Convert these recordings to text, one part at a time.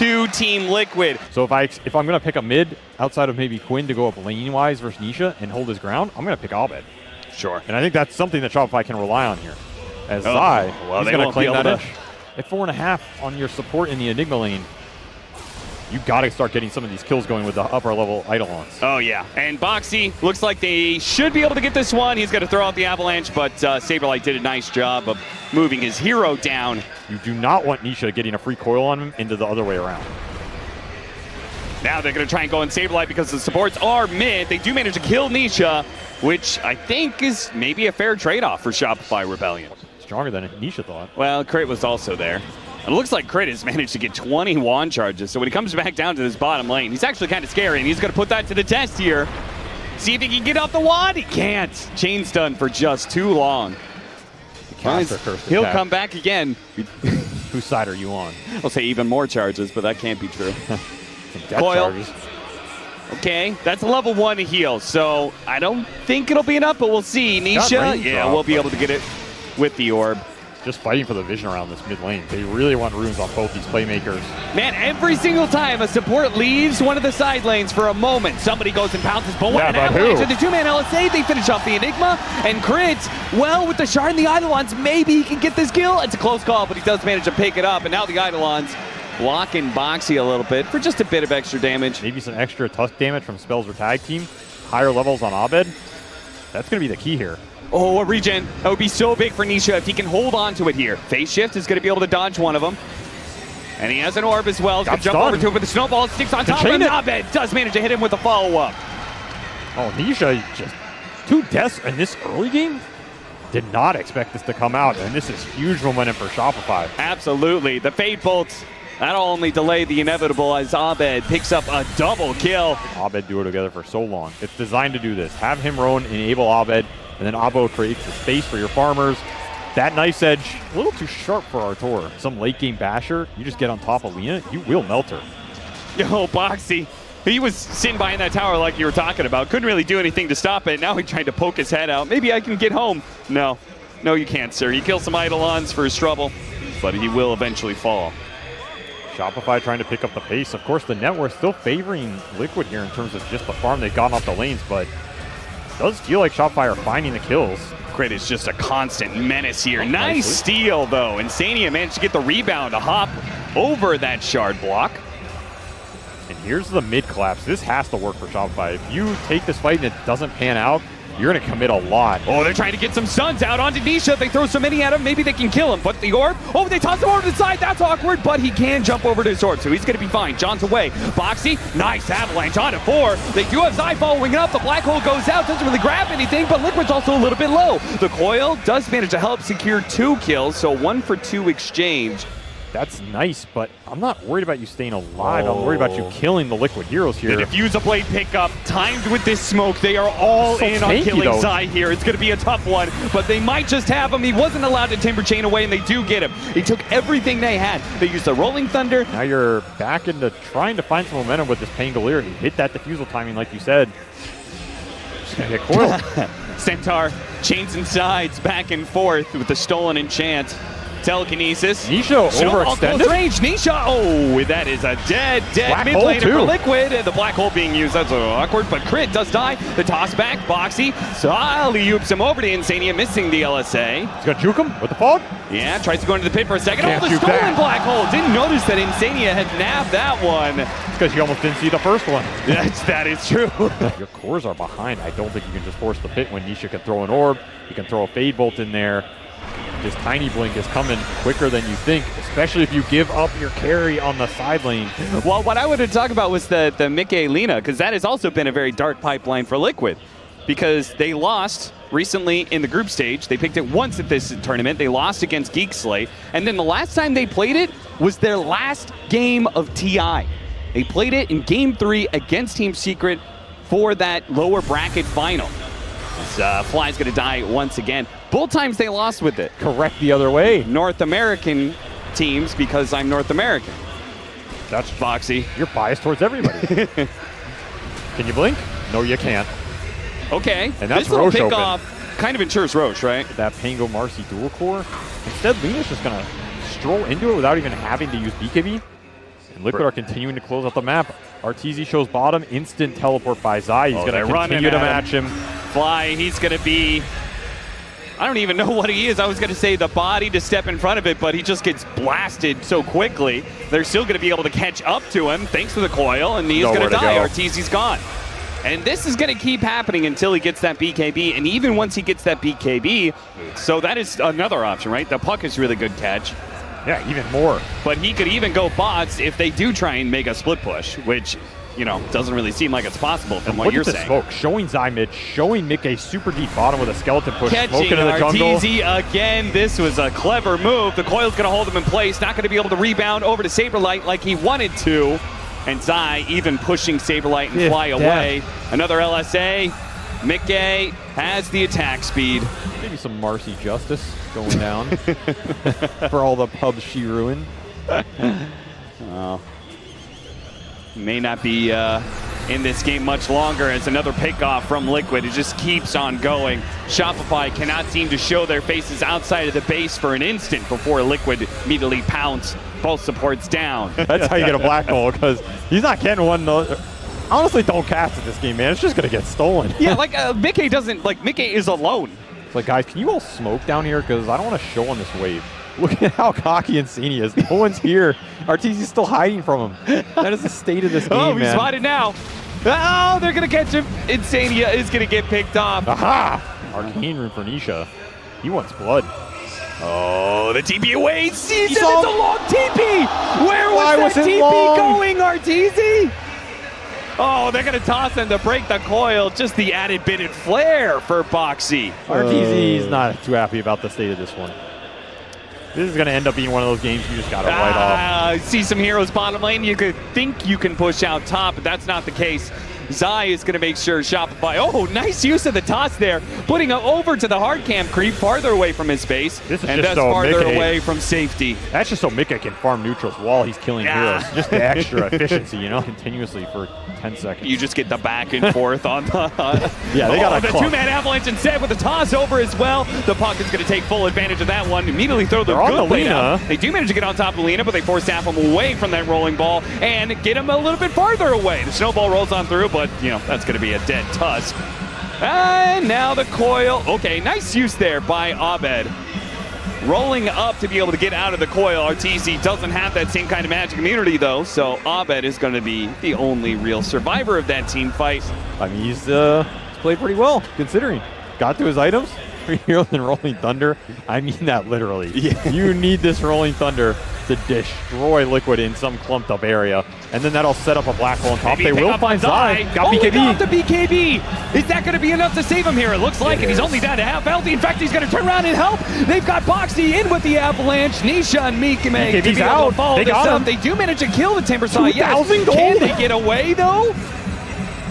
to Team Liquid. So if I'm going to pick a mid outside of maybe Quinn to go up lane-wise versus Nisha and hold his ground, I'm going to pick Abed. Sure. And I think that's something that Shopify can rely on here. As Zai, he's going to claim that edge. At 4.5 on your support in the Enigma lane, you got to start getting some of these kills going with the upper level Eidolons. Oh, yeah. And Boxy looks like they should be able to get this one. He's going to throw out the Avalanche, but Saberlight did a nice job of moving his hero down. You do not want Nisha getting a free coil on him into the other way around. Now they're going to try and go in Saberlight because the supports are mid. They do manage to kill Nisha, which I think is maybe a fair trade-off for Shopify Rebellion. Stronger than Nisha thought. Well, Crit was also there. It looks like Crit has managed to get 20 wand charges. So when he comes back down to this bottom lane, he's actually kind of scary, and he's going to put that to the test here. See if he can get off the wand. He can't. Chain stun for just too long. He'll come back again. Whose side are you on? I'll say even more charges, but that can't be true. Coil. Charges. Okay, that's a level 1 heal, so I don't think it'll be enough, but we'll see. Nisha, yeah, we'll be able to get it with the orb. Just fighting for the vision around this mid lane. They really want runes on both these playmakers. Man, every single time a support leaves one of the side lanes for a moment, somebody goes and pounces. But what an avalanche with the 2-man LSA, they finish off the Enigma. And Crit, well, with the Shard and the Eidolons, maybe he can get this kill. It's a close call, but he does manage to pick it up. And now the Eidolons blocking Boxy a little bit for just a bit of extra damage. Maybe some extra tusk damage from spells or tag team. Higher levels on Abed. That's going to be the key here. Oh, a regen. That would be so big for Nisha if he can hold on to it here. Phase shift is going to be able to dodge one of them. And he has an orb as well. He's going to jump over to it with the snowball. Sticks on top of him. Abed does manage to hit him with a follow-up. Oh, Nisha just 2 deaths in this early game? Did not expect this to come out, and this is huge momentum for Shopify. Absolutely. The Fade Bolt, that'll only delay the inevitable as Abed picks up a double kill. Abed duo together for so long. It's designed to do this. Have him roam, enable Abed, and then Abo creates the space for your farmers. That Knife's Edge, a little too sharp for Artur. Some late game basher, you just get on top of Lina, you will melt her. Yo, Boxy, he was sitting behind that tower like you were talking about. Couldn't really do anything to stop it. Now he tried to poke his head out. Maybe I can get home. No, you can't, sir. He kills some Eidolons for his trouble, but he will eventually fall. Shopify trying to pick up the pace. Of course, the network still favoring Liquid here in terms of just the farm they've gotten off the lanes, but it does feel like Shopify are finding the kills. Crit is just a constant menace here. Nice steal, though. Insania managed to get the rebound to hop over that shard block. And here's the mid collapse. This has to work for Shopify. If you take this fight and it doesn't pan out, you're going to commit a lot. Oh, they're trying to get some stuns out onto Nisha. If they throw so many at him, maybe they can kill him. But the orb, oh, they toss him over to the side. That's awkward, but he can jump over to his orb, so he's going to be fine. John's away. Boxy, nice avalanche onto 4. They do have Zai following up. The black hole goes out, doesn't really grab anything, but Liquid's also a little bit low. The coil does manage to help secure 2 kills, so 1 for 2 exchange. That's nice, but I'm not worried about you staying alive. I'm worried about you killing the Liquid heroes here. The Diffuser Blade pickup, timed with this smoke. They are all in on killing Zai here. It's going to be a tough one, but they might just have him. He wasn't allowed to Timber Chain away, and they do get him. He took everything they had. They used the Rolling Thunder. Now you're back into trying to find some momentum with this Pangolier. He hit that Diffusal timing, like you said. Just going to get coiled. Centaur chains and sides back and forth with the stolen enchant. Telekinesis. Nisha overextended. Range. Nisha. Oh, that is a dead mid laner for Liquid. The black hole being used. That's awkward, but Crit does die. The toss back. Boxy. Alley-oops him over to Insania, missing the LSA. He's going to juke him with the fog. Yeah, tries to go into the pit for a second. Oh, the stolen black hole. Didn't notice that Insania had nabbed that one. It's because you almost didn't see the first one. That is true. Your cores are behind. I don't think you can just force the pit when Nisha can throw an orb. You can throw a Fade Bolt in there. This Tiny Blink is coming quicker than you think, especially if you give up your carry on the side lane. Well, what I wanted to talk about was the Mickey Lina, because that has also been a very dark pipeline for Liquid, because they lost recently in the group stage. They picked it once at this tournament. They lost against Geek Slate, and then the last time they played it was their last game of TI. They played it in Game 3 against Team Secret for that lower bracket final. Fly's going to die once again. Both times they lost with it. Correct the other way. North American teams, because I'm North American. That's Foxy. You're biased towards everybody. Can you blink? No, you can't. Okay. And that's this little Roche pick-off kind of ensures Roche, right? That Pango Marcy dual core. Instead, Lina's just going to stroll into it without even having to use BKB. And Liquid are continuing to close out the map. Arteezy shows bottom, instant teleport by Zai. He's going to continue to match him. Fly, he's going to be, I don't even know what he is. I was going to say the body to step in front of it, but he just gets blasted so quickly. They're still going to be able to catch up to him thanks to the coil, and he is going to die. Arteezy's gone. And this is going to keep happening until he gets that BKB, and even once he gets that BKB, so that is another option, right? The puck is really good catch. Yeah, even more. But he could even go bots if they do try and make a split push, which, you know, doesn't really seem like it's possible from what you're saying. Smoke, showing Zai mid, showing Mick a super deep bottom with a skeleton push. Catching Arteezy again. This was a clever move. The coil's going to hold him in place. Not going to be able to rebound over to Saberlight like he wanted to. And Zai even pushing Saberlight and fly away. Another LSA. Mickey has the attack speed. Maybe some Marcy justice going down for all the pubs she ruined. Well, may not be in this game much longer as another pickoff from Liquid. It just keeps on going. Shopify cannot seem to show their faces outside of the base for an instant before Liquid immediately pounce both supports down. That's how you get a black hole, because he's not getting one. Honestly, don't cast it this game, man. It's just going to get stolen. Yeah, like Mickey doesn't, like Mickey is alone. It's like, guys, can you all smoke down here? Because I don't want to show on this wave. Look at how cocky Insania is. No one's here. Arteezy's still hiding from him. That is the state of this game, man. Oh, he's spotted now. Oh, they're going to catch him. Insania is going to get picked off. Aha! Arcane Rune for Nisha. He wants blood. Oh, the TP away. Sees it. It's a long TP. Where was that TP going, Arteezy? Oh, they're going to toss him to break the coil. Just the added bit of flair for Boxy. Arteezy's not too happy about the state of this one. This is going to end up being one of those games you just got to write off. See some heroes bottom lane. You could think you can push out top, but that's not the case. Zai is going to make sure Shopify. Oh, nice use of the toss there. Putting him over to the hard camp creep, farther away from his base. And that's so farther away from safety. That's just so Mika can farm neutrals while he's killing heroes. Just the extra efficiency, you know, continuously for 10 seconds. You just get the back and forth on the... Yeah, they got the two-man avalanche instead with the toss over as well. The puck is going to take full advantage of that one. Immediately throw the good play down. They do manage to get on top of Lina, but they force Staff him away from that rolling ball and get him a little bit farther away. The snowball rolls on through, but, you know, that's going to be a dead Tusk. And now the coil. Okay, nice use there by Abed. Rolling up to be able to get out of the coil. Arteezy doesn't have that same kind of magic immunity, though, so Abed is going to be the only real survivor of that team fight. I mean, he's played pretty well, considering. Got to his items. 3 heroes and Rolling Thunder. I mean that literally. Yeah. You need this Rolling Thunder to destroy Liquid in some clumped up area. And then that'll set up a black hole on top. They will find Zai. Got BKB. Got the BKB. Is that going to be enough to save him here? It looks like it. He's only down to half health. In fact, he's going to turn around and help. They've got Boxy in with the avalanche. Nisha and Mikame BKB's out. They got him. They do manage to kill the Timbersaw. Yes. Gold. Can they get away, though?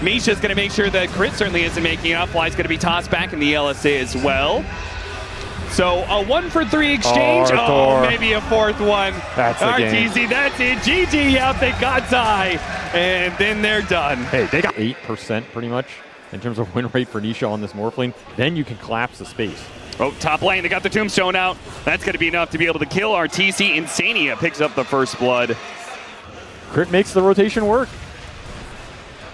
Misha's going to make sure that Crit certainly isn't making it up. Fly's going to be tossed back in the LSA as well. So a 1-for-3 exchange. Oh, maybe a fourth one. That's the game. Arteezy, that's it. GG, yep, they got Zai. And then they're done. Hey, they got 8% pretty much in terms of win rate for Nisha on this Morphling. Then you can collapse the space. Oh, top lane, they got the Tombstone out. That's going to be enough to be able to kill Arteezy. Insania picks up the first blood. Crit makes the rotation work.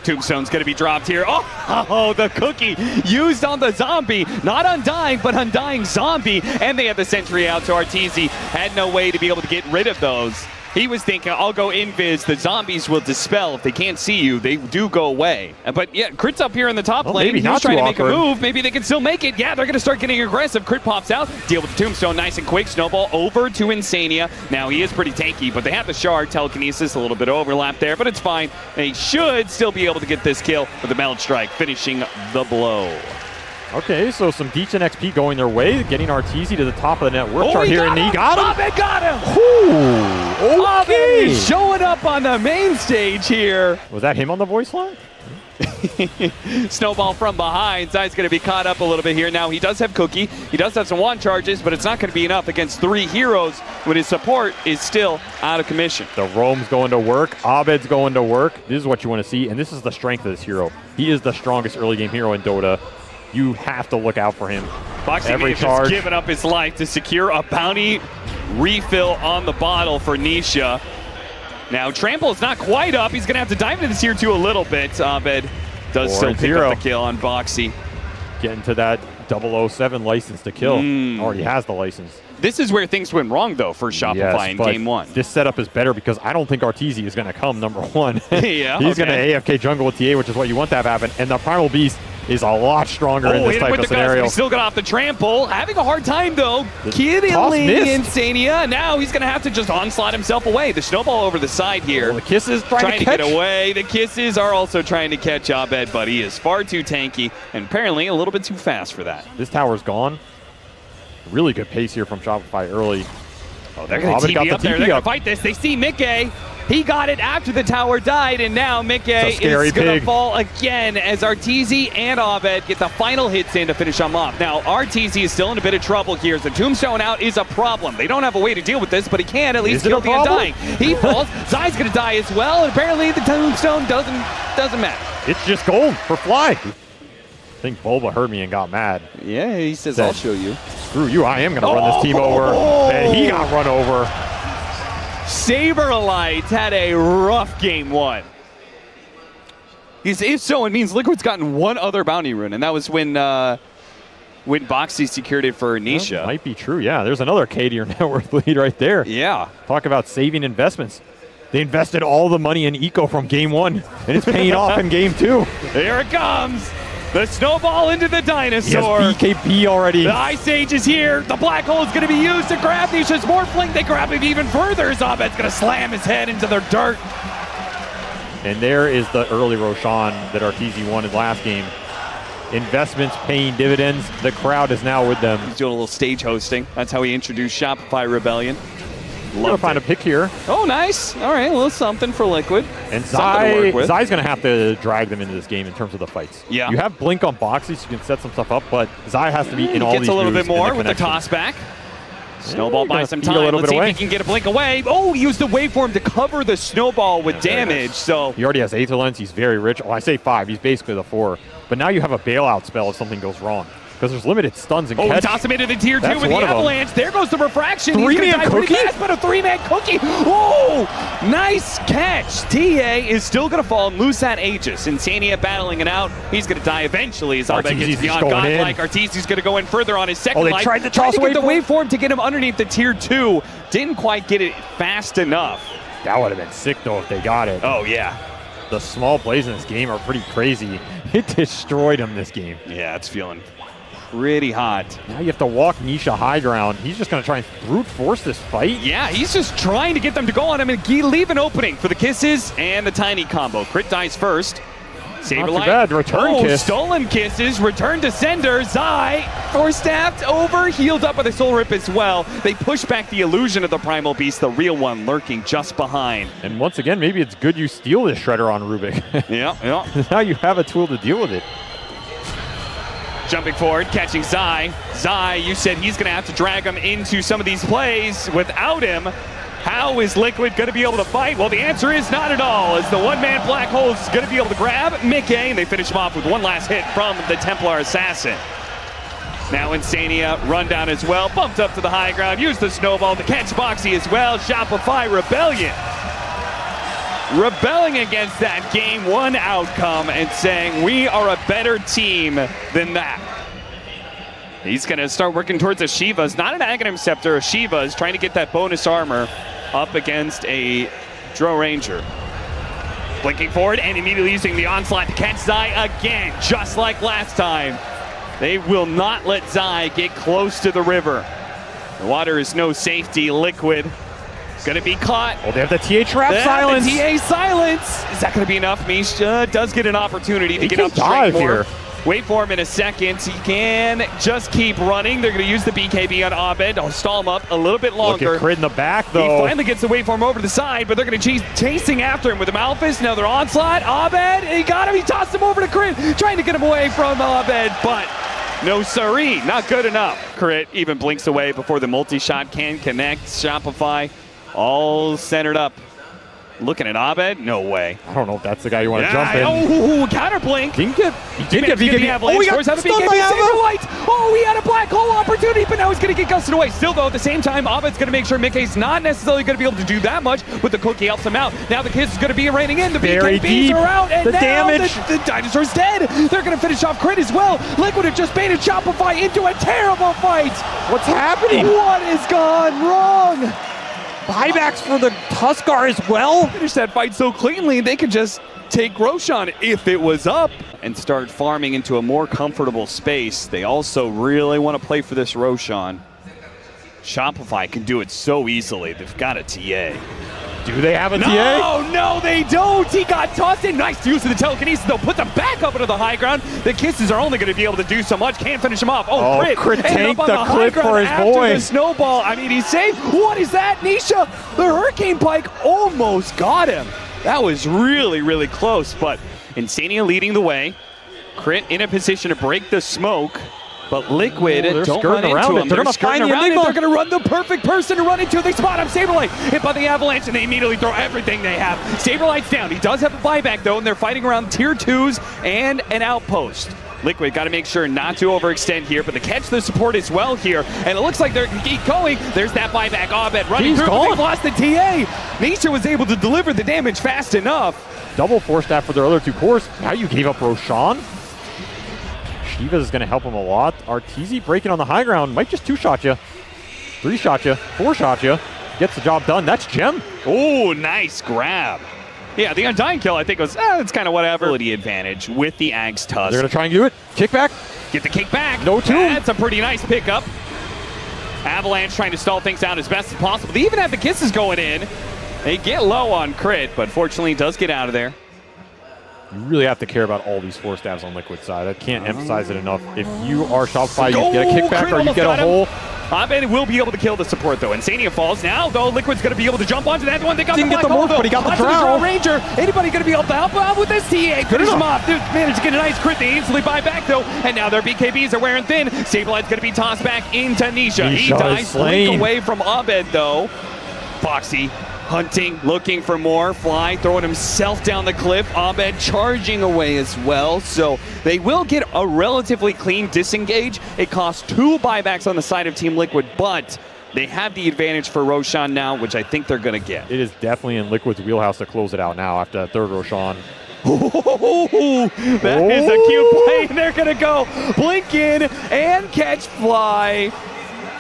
Tombstone's going to be dropped here. Oh, the cookie used on the zombie. Not Undying, but Undying zombie. And they had the sentry out, so Arteezy had no way to be able to get rid of those. He was thinking, I'll go invis. The zombies will dispel. If they can't see you, they do go away. But yeah, Crit's up here in the top lane. He's trying to make a move. Maybe they can still make it. Yeah, they're going to start getting aggressive. Crit pops out. Deal with the Tombstone nice and quick. Snowball over to Insania. Now, he is pretty tanky, but they have the shard. Telekinesis, a little bit of overlap there, but it's fine. They should still be able to get this kill with the Meld Strike, finishing the blow. Okay, so some decent XP going their way, getting Arteezy to the top of the net work chart here, and he got him! Abed got him! Ooh, okay. Abed showing up on the main stage here. Was that him on the voice line? Snowball from behind. Zai's going to be caught up a little bit here. Now, he does have Cookie. He does have some wand charges, but it's not going to be enough against 3 heroes when his support is still out of commission. The roam's going to work. Abed's going to work. This is what you want to see, and this is the strength of this hero. He is the strongest early game hero in Dota. You have to look out for him. Boxy may have just given up his life to secure a bounty refill on the bottle for Nisha. Now, Trample is not quite up. He's going to have to dive into this tier 2 a little bit. Abed does still pick up the kill on Boxy. Getting to that 007 license to kill. Already has the license. This is where things went wrong, though, for Shopify in Game 1. This setup is better because I don't think Arteezy is going to come number 1. Yeah, He's going to AFK jungle with TA, which is what you want to have happen. And the Primal Beast is a lot stronger in this type of scenario. He still got off the trample. Having a hard time, though. Killing Insania. Now he's going to have to just onslaught himself away. The snowball over the side here. The Kisses trying to get away. The Kisses are also trying to catch Abed, but he is far too tanky and apparently a little bit too fast for that. This tower's gone. Really good pace here from Shopify early. Oh, they're going to TP up there. They're going to fight this. They see Mickey. He got it after the tower died, and now Mickey is going to fall again as Arteezy and Abed get the final hits in to finish him off. Now, Arteezy is still in a bit of trouble here. The Tombstone out is a problem. They don't have a way to deal with this, but he can at least kill the Undying. He falls. Zai's going to die as well, and apparently the Tombstone doesn't matter. It's just gold for Fly. I think Boba heard me and got mad. Yeah, he says, I'll show you. Screw you, I am going to run this team over. And he got run over. Saberlight had a rough Game 1. If so, it means Liquid's gotten one other bounty rune, and that was when Boxy secured it for Nisha. That might be true, yeah. There's another K to your net worth lead right there. Yeah. Talk about saving investments. They invested all the money in Eco from Game 1, and it's paying off in Game 2. Here it comes. The snowball into the dinosaur. Yes, BKB already. The Ice Age is here. The black hole is going to be used to grab Nisha's Morphling. They grab him even further. Zabed's going to slam his head into the dirt. And there is the early Roshan that Arteezy wanted last game. Investments paying dividends. The crowd is now with them. He's doing a little stage hosting. That's how he introduced Shopify Rebellion. Love to find a pick here. Oh, nice. All right, a little something for Liquid. And Zai's going to have to drag them into this game in terms of the fights. Yeah. You have Blink on Boxy, so you can set some stuff up, but Zai has to be in all these moves. Gets a little bit more with the toss back. Snowball buys some time. Let's see if he can get a blink away. Oh, he used the waveform to cover the snowball with damage. So he already has Aether Lens. He's very rich. Oh, I say 5. He's basically the 4. But now you have a bailout spell if something goes wrong. Because there's limited stuns and catch. Oh, he tossed him into the tier 2 with the avalanche. There goes the refraction. 3-man cookie? Fast, but a 3-man cookie. Oh, nice catch. TA is still going to fall and lose that Aegis. Insania battling it out. He's going to die eventually as Abed gets beyond godlike. Arteezy's going to go in further on his second life. They tried to toss away the waveform to get him underneath the tier 2. Didn't quite get it fast enough. That would have been sick, though, if they got it. Oh, yeah. The small plays in this game are pretty crazy. It destroyed him this game. Yeah, it's feeling pretty hot. Now you have to walk Nisha high ground. He's just going to try and brute force this fight. Yeah, he's just trying to get them to go on him and leave an opening for the Kisses and the Tiny combo. Crit dies first. Saberlight. Not too bad. Return kiss. Stolen Kisses. Return to sender. Zai force-staffed over. Healed up with a Soul Rip as well. They push back the illusion of the Primal Beast, the real one lurking just behind. And once again, maybe it's good you steal this Shredder on Rubik. Yeah. Now you have a tool to deal with it. Jumping forward, catching Zai. Zai, you said he's going to have to drag him into some of these plays. Without him, how is Liquid going to be able to fight? Well, the answer is not at all, as the one-man black hole is going to be able to grab Mickey, and they finish him off with one last hit from the Templar Assassin. Now Insania run down as well, bumped up to the high ground, used the snowball to catch Boxy as well. Shopify Rebellion. Rebelling against that Game 1 outcome and saying we are a better team than that. He's going to start working towards a Shiva's, not an Aghanim Scepter, a Shiva's, trying to get that bonus armor up against a Dro Ranger. Blinking forward and immediately using the onslaught to catch Zai again, just like last time. They will not let Zai get close to the river. The water is no safety. Liquid gonna be caught. Oh, they have the TA trap silence. The TA silence. Is that gonna be enough? Misha does get an opportunity to get up straight more. Wait for him in a second. He can just keep running. They're gonna use the BKB on Abed. I'll stall him up a little bit longer. Look at Crit in the back, though. He finally gets the waveform over to the side, but they're gonna chasing after him with the Malphus. Now they're onslaught. Abed, he got him. He tossed him over to Crit, trying to get him away from Abed, but no siree, not good enough. Crit even blinks away before the multi-shot can connect. Shopify all centered up Looking at Abed, no way. I don't know if that's the guy you want to jump in. Oh, counter blink. He did get BKB. Oh, he got stunned by Ava. Oh, he had a black hole opportunity, but now he's going to get gusted away. Still, though, at the same time, Abed's going to make sure Mickey's not necessarily going to be able to do that much, but the cookie helps him out. Now the Kiss is going to be raining in. The BKBs are out, and now damage. The dinosaur's dead. They're going to finish off Crit as well. Liquid have just baited Shopify into a terrible fight. What's happening? What has gone wrong? Buybacks for the Tuskar as well. Finish that fight so cleanly, they could just take Roshan if it was up and start farming into a more comfortable space. They also really want to play for this Roshan. Shopify can do it so easily. They've got a TA. Do they have a TA? No, no, they don't. He got tossed in. Nice use of the telekinesis. They'll put them back up into the high ground. The Kisses are only going to be able to do so much. Can't finish him off. Oh, Crit tanked the clip for his boy. The snowball. I mean, he's safe. What is that, Nisha? The Hurricane Pike almost got him. That was really, really close. But Insania leading the way. Crit in a position to break the smoke. But Liquid don't run into him. They're going to find the Enigma. They're going to run the perfect person to run into. They spot him. Saberlight hit by the Avalanche, and they immediately throw everything they have. Saberlight's down. He does have a buyback, though, and they're fighting around tier 2s and an outpost. Liquid got to make sure not to overextend here, but they catch the support as well here. And it looks like they're going to keep going. There's that buyback. Abed running through. They've lost the TA. Nisha was able to deliver the damage fast enough. Double force staff for their other two cores. Now you gave up Roshan. Shiva is going to help him a lot. Arteezy breaking on the high ground. Might just 2-shot you. 3-shot you. 4-shot you. Gets the job done. That's Gem. Oh, nice grab. Yeah, the Undying kill, I think, was, it's kind of whatever. Ability advantage with the Ag's Tusk. They're going to try and do it. Kickback. Get the kick back. No two. That's a pretty nice pickup. Avalanche trying to stall things out as best as possible. They even have the Kisses going in. They get low on Crit, but fortunately does get out of there. You really have to care about all these force stabs on Liquid side. I can't emphasize it enough. If you are Shopify, you get a kickback or you get a hole. Abed will be able to kill the support, though. Insania falls now, though. Liquid's going to be able to jump onto that one. They got Didn't the get the hole, move, but he got the drow. Ranger. Anybody going to be able to help out with this TA? Finish him off. Dude, managed to get a nice crit. They instantly buy back, though. And now their BKBs are wearing thin. Sablelight's going to be tossed back into Nisha. He dies blink away from Abed, though. Foxy hunting, looking for more. Fly throwing himself down the cliff. Abed charging away as well. So they will get a relatively clean disengage. It costs 2 buybacks on the side of Team Liquid, but they have the advantage for Roshan now, which I think they're going to get. It is definitely in Liquid's wheelhouse to close it out now after that third Roshan. That is a cute play. They're going to go blink in and catch Fly.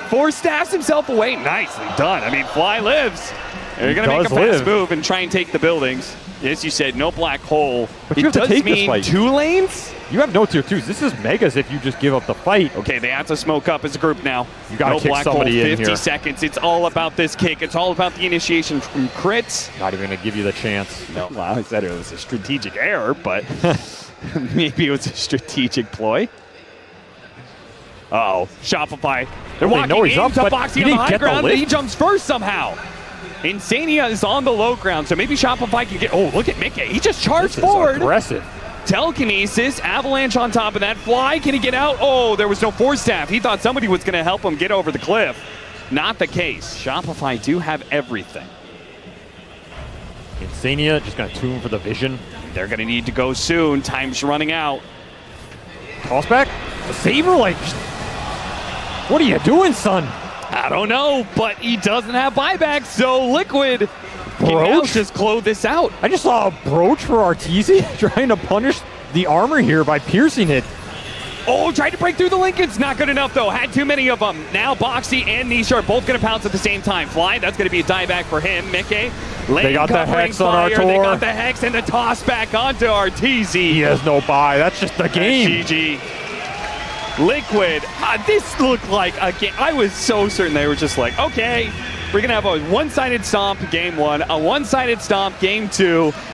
Force staffs himself away. Nicely done. I mean, Fly lives. They're going to make a fast move and try and take the buildings. As you said, no black hole. But it does mean 2 lanes? You have no tier 2s. This is megas if you just give up the fight. Okay, they have to smoke up as a group now. You got to kick somebody in here. 50 seconds. It's all about this kick. It's all about the initiation from crits. Not even going to give you the chance. No, well, I said it was a strategic error, but maybe it was a strategic ploy. Uh-oh, Shopify. They're walking into Boxy on the high ground, but he jumps first somehow. Insania is on the low ground, so maybe Shopify can get... Oh, look at Mickey. He just charged forward. Aggressive. Telekinesis, Avalanche on top of that. Fly, can he get out? Oh, there was no force staff. He thought somebody was going to help him get over the cliff. Not the case. Shopify do have everything. Insania just going to tune for the vision. They're going to need to go soon. Time's running out. Toss back. The Saberlight. What are you doing, son? I don't know, but he doesn't have buybacks, so Liquid can now just close this out. I just saw a Broach for Arteezy trying to punish the armor here by piercing it. Oh, tried to break through the Lincolns. Not good enough, though. Had too many of them. Now Boxy and Nisha are both going to pounce at the same time. Fly, that's going to be a dieback for him. Mickey, they got the Hex on our tour. They got the Hex and the toss back onto Arteezy. He has no buy. That's just the game. GG. Liquid, this looked like a game. I was so certain they were just like, okay, we're going to have a one-sided stomp game 1, a one-sided stomp game 2.